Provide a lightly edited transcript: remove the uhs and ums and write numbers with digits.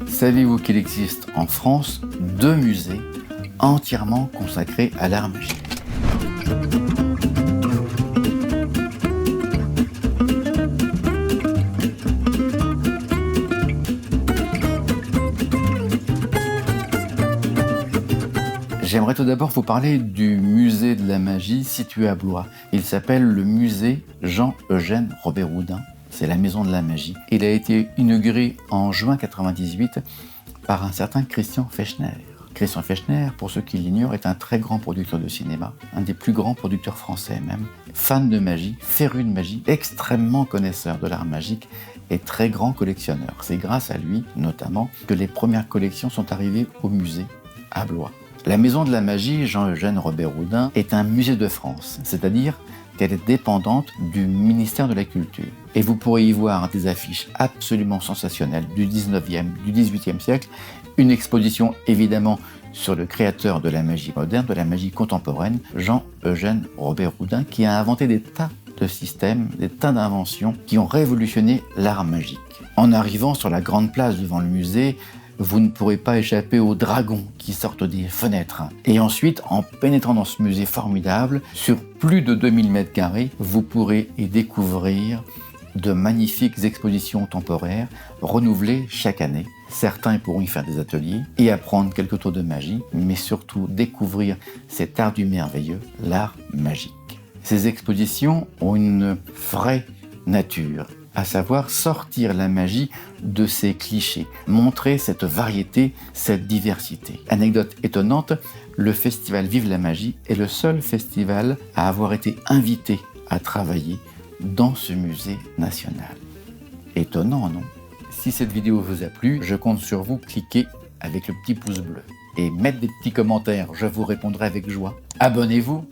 Savez-vous qu'il existe en France 2 musées entièrement consacrés à l'art magique? J'aimerais tout d'abord vous parler du musée de la magie situé à Blois. Il s'appelle le musée Jean-Eugène Robert-Houdin. C'est la maison de la magie. Il a été inauguré en juin 1998 par un certain Christian Fechner. Christian Fechner, pour ceux qui l'ignorent, est un très grand producteur de cinéma, un des plus grands producteurs français même, fan de magie, féru de magie, extrêmement connaisseur de l'art magique et très grand collectionneur. C'est grâce à lui, notamment, que les premières collections sont arrivées au musée à Blois. La maison de la magie Jean-Eugène Robert-Houdin est un musée de France, c'est-à-dire qu'elle est dépendante du ministère de la Culture. Et vous pourrez y voir des affiches absolument sensationnelles du 19e, du 18e siècle, une exposition évidemment sur le créateur de la magie moderne, de la magie contemporaine, Jean-Eugène Robert-Houdin, qui a inventé des tas de systèmes, des tas d'inventions qui ont révolutionné l'art magique. En arrivant sur la grande place devant le musée, vous ne pourrez pas échapper aux dragons qui sortent des fenêtres. Et ensuite, en pénétrant dans ce musée formidable, sur plus de 2000 m², vous pourrez y découvrir de magnifiques expositions temporaires renouvelées chaque année. Certains pourront y faire des ateliers et apprendre quelques tours de magie, mais surtout découvrir cet art du merveilleux, l'art magique. Ces expositions ont une vraie nature, à savoir sortir la magie de ses clichés, montrer cette variété, cette diversité. Anecdote étonnante, le festival Vive la Magie est le seul festival à avoir été invité à travailler dans ce musée national. Étonnant, non? Si cette vidéo vous a plu, je compte sur vous, cliquez avec le petit pouce bleu et mettez des petits commentaires, je vous répondrai avec joie. Abonnez-vous!